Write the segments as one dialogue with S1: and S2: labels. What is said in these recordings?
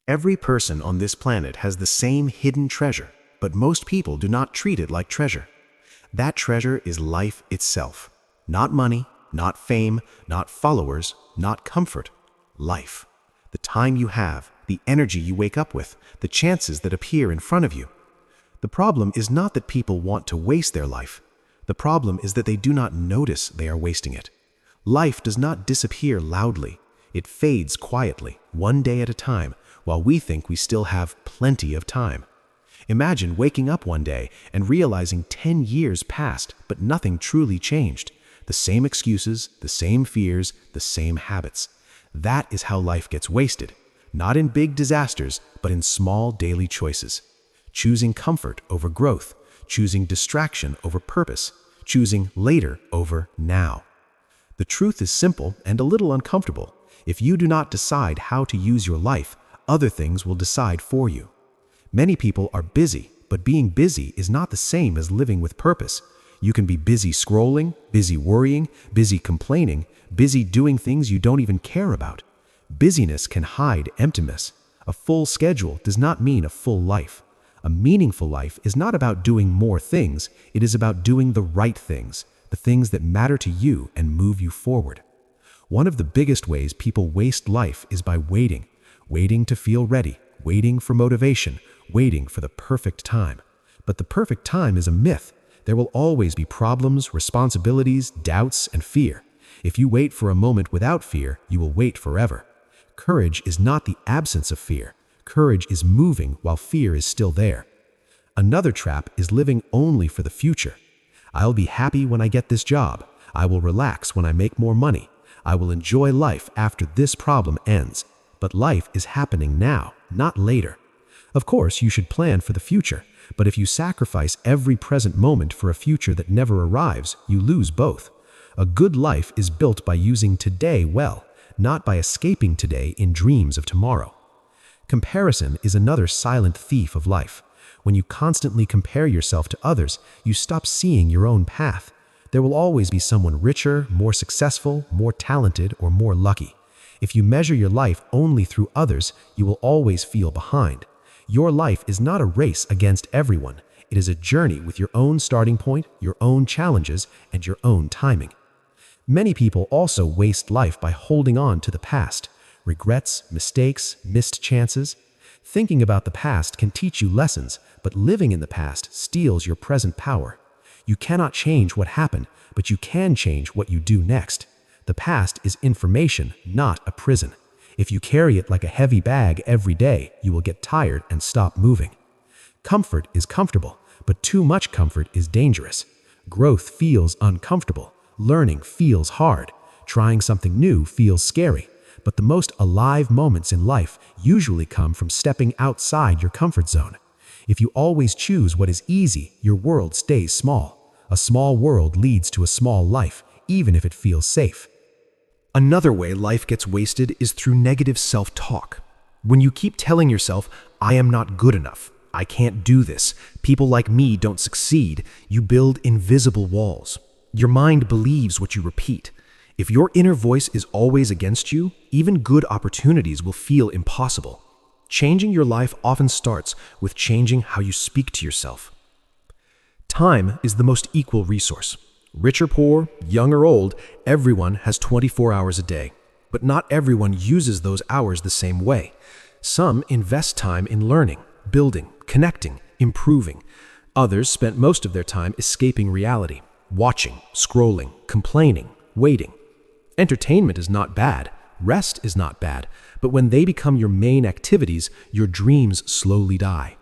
S1: Every person on this planet has the same hidden treasure, but most people do not treat it like treasure. That treasure is life itself. Not money, not fame, not followers, not comfort. Life. The time you have, the energy you wake up with, the chances that appear in front of you. The problem is not that people want to waste their life. The problem is that they do not notice they are wasting it. Life does not disappear loudly. It fades quietly, one day at a time, while we think we still have plenty of time. Imagine waking up one day and realizing 10 years passed, but nothing truly changed. The same excuses, the same fears, the same habits. That is how life gets wasted. Not in big disasters, but in small daily choices. Choosing comfort over growth, choosing distraction over purpose, choosing later over now. The truth is simple and a little uncomfortable. If you do not decide how to use your life, other things will decide for you. Many people are busy, but being busy is not the same as living with purpose. You can be busy scrolling, busy worrying, busy complaining, busy doing things you don't even care about. Busyness can hide emptiness. A full schedule does not mean a full life. A meaningful life is not about doing more things, it is about doing the right things, the things that matter to you and move you forward. One of the biggest ways people waste life is by waiting. Waiting to feel ready, waiting for motivation, waiting for the perfect time. But the perfect time is a myth. There will always be problems, responsibilities, doubts, and fear. If you wait for a moment without fear, you will wait forever. Courage is not the absence of fear. Courage is moving while fear is still there. Another trap is living only for the future. I'll be happy when I get this job. I will relax when I make more money. I will enjoy life after this problem ends. But life is happening now, not later. Of course, you should plan for the future, but if you sacrifice every present moment for a future that never arrives, you lose both. A good life is built by using today well, not by escaping today in dreams of tomorrow. Comparison is another silent thief of life. When you constantly compare yourself to others, you stop seeing your own path. There will always be someone richer, more successful, more talented, or more lucky. If you measure your life only through others, you will always feel behind. Your life is not a race against everyone. It is a journey with your own starting point, your own challenges, and your own timing. Many people also waste life by holding on to the past. Regrets, mistakes, missed chances. Thinking about the past can teach you lessons, but living in the past steals your present power. You cannot change what happened, but you can change what you do next. The past is information, not a prison. If you carry it like a heavy bag every day, you will get tired and stop moving. Comfort is comfortable, but too much comfort is dangerous. Growth feels uncomfortable. Learning feels hard. Trying something new feels scary. But the most alive moments in life usually come from stepping outside your comfort zone. If you always choose what is easy, your world stays small. A small world leads to a small life, even if it feels safe. Another way life gets wasted is through negative self-talk. When you keep telling yourself, "I am not good enough, I can't do this, people like me don't succeed," you build invisible walls. Your mind believes what you repeat. If your inner voice is always against you, even good opportunities will feel impossible. Changing your life often starts with changing how you speak to yourself. Time is the most equal resource. Rich or poor, young or old, everyone has 24 hours a day. But not everyone uses those hours the same way. Some invest time in learning, building, connecting, improving. Others spend most of their time escaping reality, watching, scrolling, complaining, waiting. Entertainment is not bad, rest is not bad, but when they become your main activities, your dreams slowly die.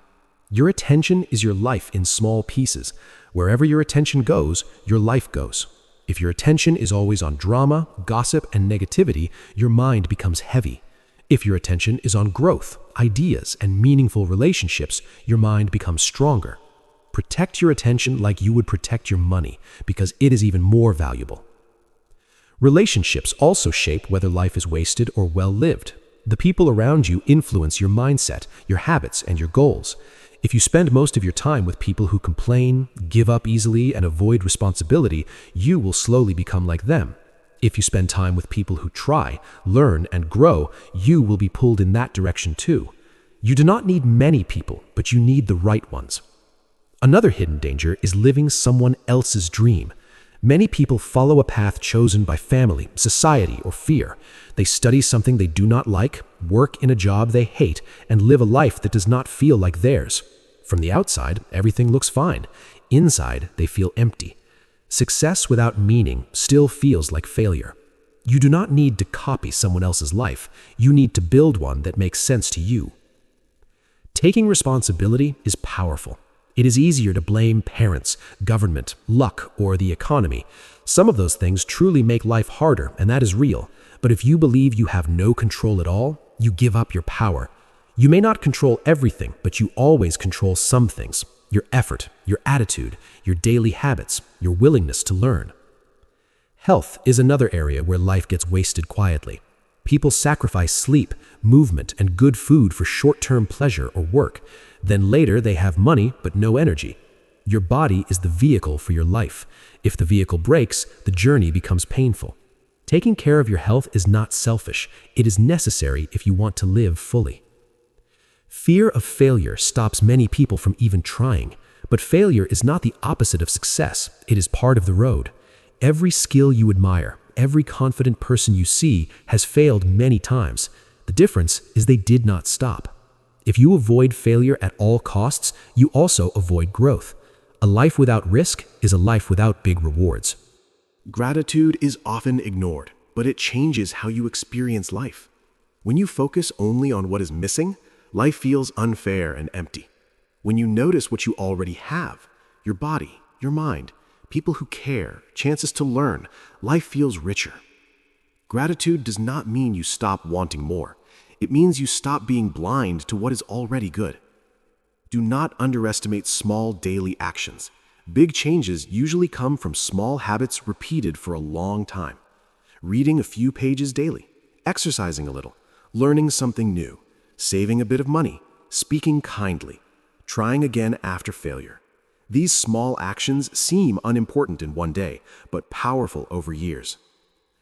S1: Your attention is your life in small pieces. Wherever your attention goes, your life goes. If your attention is always on drama, gossip, and negativity, your mind becomes heavy. If your attention is on growth, ideas, and meaningful relationships, your mind becomes stronger. Protect your attention like you would protect your money, because it is even more valuable. Relationships also shape whether life is wasted or well-lived. The people around you influence your mindset, your habits, and your goals. If you spend most of your time with people who complain, give up easily, and avoid responsibility, you will slowly become like them. If you spend time with people who try, learn, and grow, you will be pulled in that direction too.
S2: You do not need many people, but you need the right ones. Another hidden danger is living someone else's dream. Many people follow a path chosen by family, society, or fear. They study something they do not like, work in a job they hate, and live a life that does not feel like theirs. From the outside, everything looks fine. Inside, they feel empty. Success without meaning still feels like failure. You do not need to copy someone else's life. You need to build one that makes sense to you. Taking responsibility is powerful. It is easier to blame parents, government, luck, or the economy. Some of those things truly make life harder, and that is real. But if you believe you have no control at all, you give up your power. You may not control everything, but you always control some things. Your effort, your attitude, your daily habits, your willingness to learn. Health is another area where life gets wasted quietly. People sacrifice sleep, movement, and good food for short-term pleasure or work. Then later they have money but no energy. Your body is the vehicle for your life. If the vehicle breaks, the journey becomes painful. Taking care of your health is not selfish. It is necessary if you want to live fully. Fear of failure stops many people from even trying. But failure is not the opposite of success. It is part of the road. Every skill you admire, every confident person you see has failed many times. The difference is they did not stop. If you avoid failure at all costs, you also avoid growth. A life without risk is a life without big rewards.
S1: Gratitude is often ignored, but it changes how you experience life. When you focus only on what is missing, life feels unfair and empty. When you notice what you already have, your body, your mind, people who care, chances to learn, life feels richer. Gratitude does not mean you stop wanting more. It means you stop being blind to what is already good. Do not underestimate small daily actions. Big changes usually come from small habits repeated for a long time. Reading a few pages daily, exercising a little, learning something new, saving a bit of money, speaking kindly, trying again after failure. These small actions seem unimportant in one day, but powerful over years.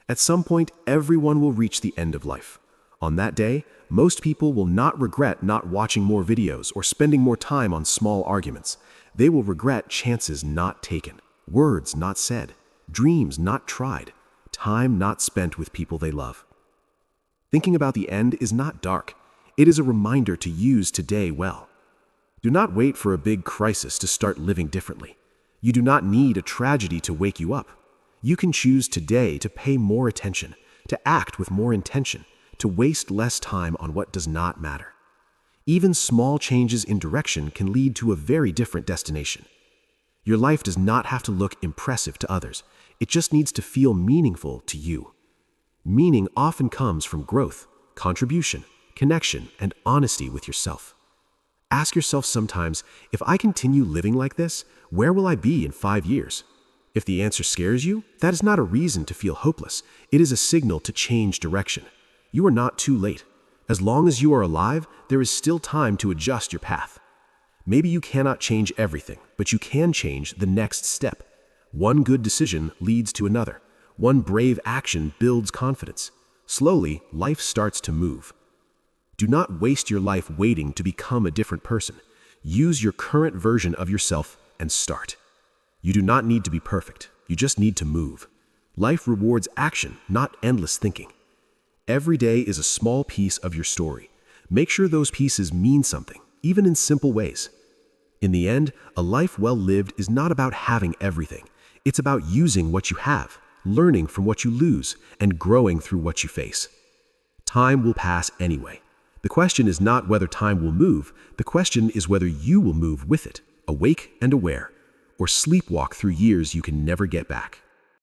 S1: At some point, everyone will reach the end of life. On that day, most people will not regret not watching more videos or spending more time on small arguments. They will regret chances not taken, words not said, dreams not tried, time not spent with people they love. Thinking about the end is not dark. It is a reminder to use today well. Do not wait for a big crisis to start living differently. You do not need a tragedy to wake you up. You can choose today to pay more attention, to act with more intention, to waste less time on what does not matter. Even small changes in direction can lead to a very different destination. Your life does not have to look impressive to others. It just needs to feel meaningful to you. Meaning often comes from growth, contribution, connection, and honesty with yourself. Ask yourself sometimes, if I continue living like this, where will I be in 5 years? If the answer scares you, that is not a reason to feel hopeless. It is a signal to change direction. You are not too late. As long as you are alive, there is still time to adjust your path. Maybe you cannot change everything, but you can change the next step. One good decision leads to another. One brave action builds confidence. Slowly, life starts to move. Do not waste your life waiting to become a different person. Use your current version of yourself and start. You do not need to be perfect. You just need to move. Life rewards action, not endless thinking. Every day is a small piece of your story. Make sure those pieces mean something, even in simple ways. In the end, a life well lived is not about having everything. It's about using what you have, learning from what you lose, and growing through what you face. Time will pass anyway. The question is not whether time will move. The question is whether you will move with it, awake and aware, or sleepwalk through years you can never get back.